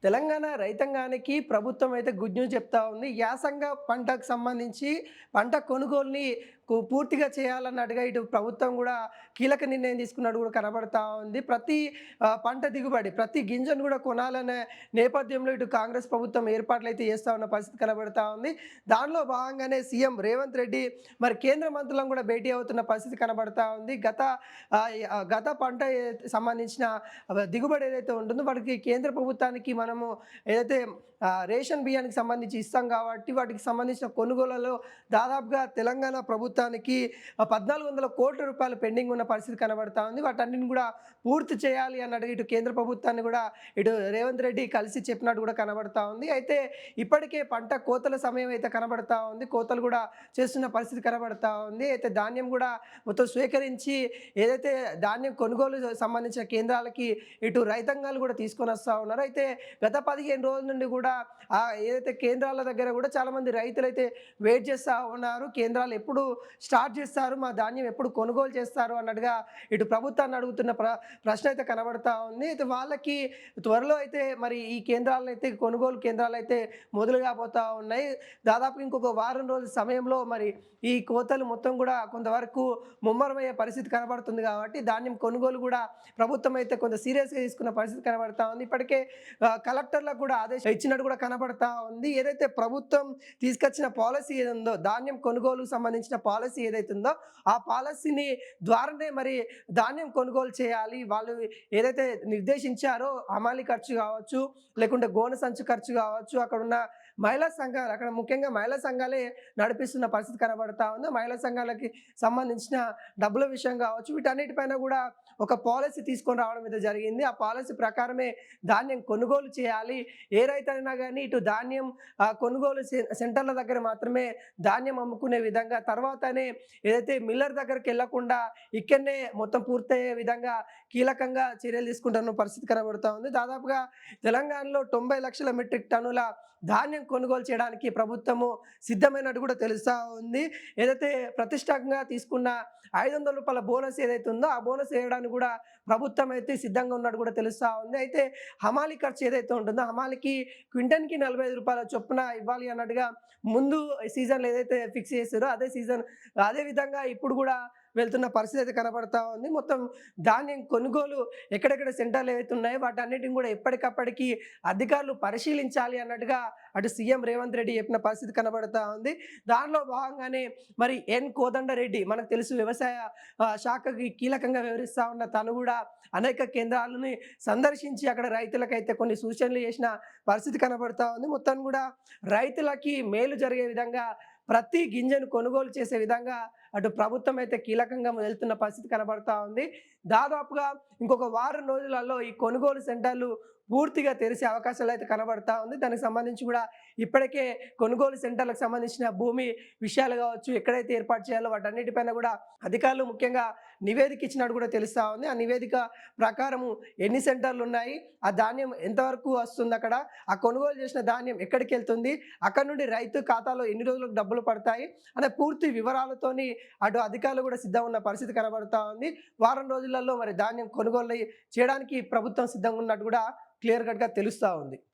తెలంగాణ రైతాంగానికి ప్రభుత్వం అయితే గుడ్ న్యూస్ చెప్తా ఉంది. యాసంగ పంటకు సంబంధించి పంట కొనుగోలుని పూర్తిగా చేయాలన్నట్టుగా ఇటు ప్రభుత్వం గూడా కీలక నిర్ణయం తీసుకున్నట్టు గూడా కనబడతా ఉంది. ప్రతి పంట దిగుబడి, ప్రతి గింజను గూడా కొనాలనే నేపథ్యంలో ఇటు కాంగ్రెస్ ప్రభుత్వం ఏర్పాట్లయితే చేస్తా ఉన్న పరిస్థితి కనబడతా ఉంది. దానిలో భాగంగానే సీఎం రేవంత్ రెడ్డి మరి కేంద్ర మంత్రులను గూడా భేటీ అవుతున్న పరిస్థితి కనబడతా ఉంది. గత పంట సంబంధించిన దిగుబడి ఏదైతే ఉంటుందో వాటికి కేంద్ర ప్రభుత్వానికి మనము ఏదైతే రేషన్ బియ్యానికి సంబంధించి ఇస్తాం కాబట్టి వాటికి సంబంధించిన కొనుగోలలో దాదాపుగా తెలంగాణ ప్రభుత్వానికి 1400 కోట్ల రూపాయలు పెండింగ్ ఉన్న పరిస్థితి కనబడతా ఉంది. వాటన్నిటిని కూడా పూర్తి చేయాలి అన్నట్టు ఇటు కేంద్ర ప్రభుత్వాన్ని కూడా ఇటు రేవంత్ రెడ్డి కలిసి చెప్పినట్టు కూడా కనబడతా ఉంది. అయితే ఇప్పటికే పంట కోతల సమయం అయితే కనబడతా ఉంది. కోతలు కూడా చేస్తున్న పరిస్థితి కనబడతా ఉంది. అయితే ధాన్యం కూడా మొత్తం స్వీకరించి ఏదైతే ధాన్యం కొనుగోలు సంబంధించిన కేంద్రాలకి ఇటు రైతాంగాలు కూడా తీసుకొని వస్తూ ఉన్నారు. అయితే గత 15 రోజుల నుండి కూడా ఏదైతే కేంద్రాల దగ్గర కూడా చాలామంది రైతులైతే వెయిట్ చేస్తూ ఉన్నారు. కేంద్రాలు ఎప్పుడు స్టార్ట్ చేస్తారు, మా ధాన్యం ఎప్పుడు కొనుగోలు చేస్తారు అన్నట్టుగా ఇటు ప్రభుత్వాన్ని అడుగుతున్న ప్రశ్న అయితే కనబడతా ఉంది. అయితే వాళ్ళకి త్వరలో అయితే మరి ఈ కేంద్రాలను అయితే కొనుగోలు కేంద్రాలు అయితే మొదలు కాబోతూ ఉన్నాయి. దాదాపు ఇంకొక వారం రోజుల సమయంలో మరి ఈ కోతలు మొత్తం కూడా కొంతవరకు ముమ్మరమయ్యే పరిస్థితి కనబడుతుంది. కాబట్టి ధాన్యం కొనుగోలు కూడా ప్రభుత్వం అయితే కొంత సీరియస్గా తీసుకున్న పరిస్థితి కనబడతా ఉంది. ఇప్పటికే కలెక్టర్లకు కూడా ఆదేశం ఇచ్చినట్టు కూడా కనబడతా ఉంది. ఏదైతే ప్రభుత్వం తీసుకొచ్చిన పాలసీ ఏదుందో ధాన్యం కొనుగోలుకు సంబంధించిన పాలసీ ఏదైతే ఉందో ఆ పాలసీని ద్వారానే మరి ధాన్యం కొనుగోలు చేయాలి. వాళ్ళు ఏదైతే నిర్దేశించారో హమాలీ ఖర్చు కావచ్చు, లేకుంటే గోనె సంచి ఖర్చు కావచ్చు, అక్కడ ఉన్న మహిళా సంఘాలు, అక్కడ ముఖ్యంగా మహిళా సంఘాలే నడిపిస్తున్న పరిస్థితి కనబడతా ఉంది. మహిళా సంఘాలకి సంబంధించిన డబ్బుల విషయం కావచ్చు, వీటన్నిటిపైన కూడా ఒక పాలసీ తీసుకొని రావడం అయితే జరిగింది. ఆ పాలసీ ప్రకారమే ధాన్యం కొనుగోలు చేయాలి. ఏ రైతైనా కానీ ఇటు ధాన్యం కొనుగోలు సెంటర్ల దగ్గర మాత్రమే ధాన్యం అమ్ముకునే విధంగా, తర్వాతనే ఏదైతే మిల్లర్ దగ్గరికి వెళ్లకుండా ఇక్కడనే మొత్తం పూర్తయ్యే విధంగా కీలకంగా చర్యలు తీసుకుంటున్న పరిస్థితి కనబడుతూ ఉంది. దాదాపుగా తెలంగాణలో 90 లక్షల మెట్రిక్ టన్నుల ధాన్యం కొనుగోలు చేయడానికి ప్రభుత్వము సిద్ధమైనట్టు కూడా తెలుస్తూ ఉంది. ఏదైతే ప్రతిష్టాత్మకంగా తీసుకున్న 500 రూపాయల బోనస్ ఏదైతే ఉందో ఆ బోనస్ వేయడానికి కూడా ప్రభుత్వం అయితే సిద్ధంగా ఉన్నట్టు కూడా తెలుస్తూ ఉంది. అయితే హమాలీ ఖర్చు ఏదైతే ఉంటుందో హమాలీకి క్వింటన్కి 45 రూపాయల చొప్పున ఇవ్వాలి అన్నట్టుగా ముందు సీజన్లో ఏదైతే ఫిక్స్ చేశారో అదే విధంగా ఇప్పుడు కూడా వెళ్తున్న పరిస్థితి అయితే కనబడతా ఉంది. మొత్తం ధాన్యం కొనుగోలు ఎక్కడెక్కడ సెంటర్లు ఏవైతే ఉన్నాయో వాటన్నిటిని కూడా ఎప్పటికప్పటికి అధికారులు పరిశీలించాలి అన్నట్టుగా అటు సీఎం రేవంత్ రెడ్డి చెప్పిన పరిస్థితి కనబడతా ఉంది. దానిలో భాగంగానే మరి కోదండరెడ్డి మనకు తెలుసు వ్యవసాయ శాఖకి కీలకంగా వ్యవహరిస్తూ ఉన్న తను కూడా అనేక కేంద్రాలని సందర్శించి అక్కడ రైతులకైతే కొన్ని సూచనలు చేసిన పరిస్థితి కనబడతా ఉంది. మొత్తం కూడా రైతులకి మేలు జరిగే విధంగా ప్రతి గింజను కొనుగోలు చేసే విధంగా అటు ప్రభుత్వం అయితే కీలకంగా వెళ్తున్న పరిస్థితి కనబడతా ఉంది. దాదాపుగా ఇంకొక వారం రోజులలో ఈ కొనుగోలు సెంటర్లు పూర్తిగా తెరిసే అవకాశాలు అయితే కనబడతా ఉంది. దానికి సంబంధించి కూడా ఇప్పటికే కొనుగోలు సెంటర్లకు సంబంధించిన భూమి విషయాలు కావచ్చు, ఎక్కడైతే ఏర్పాటు చేయాలో వాటన్నిటిపైన కూడా అధికారులు ముఖ్యంగా నివేదిక ఇచ్చినట్టు కూడా తెలుస్తూ ఉంది. ఆ నివేదిక ప్రకారము ఎన్ని సెంటర్లు ఉన్నాయి, ఆ ధాన్యం ఎంతవరకు వస్తుంది, అక్కడ ఆ కొనుగోలు చేసిన ధాన్యం ఎక్కడికి వెళ్తుంది, అక్కడ నుండి రైతు ఖాతాలో ఎన్ని రోజులకు డబ్బులు పడతాయి అనే పూర్తి వివరాలతోని అటు అధికారులు కూడా సిద్ధం ఉన్న పరిస్థితి కనబడతా ఉంది. వారం రోజులలో మరి ధాన్యం కొనుగోలు చేయడానికి ప్రభుత్వం సిద్ధంగా ఉన్నట్టు కూడా క్లియర్ కట్గా తెలుస్తూ ఉంది.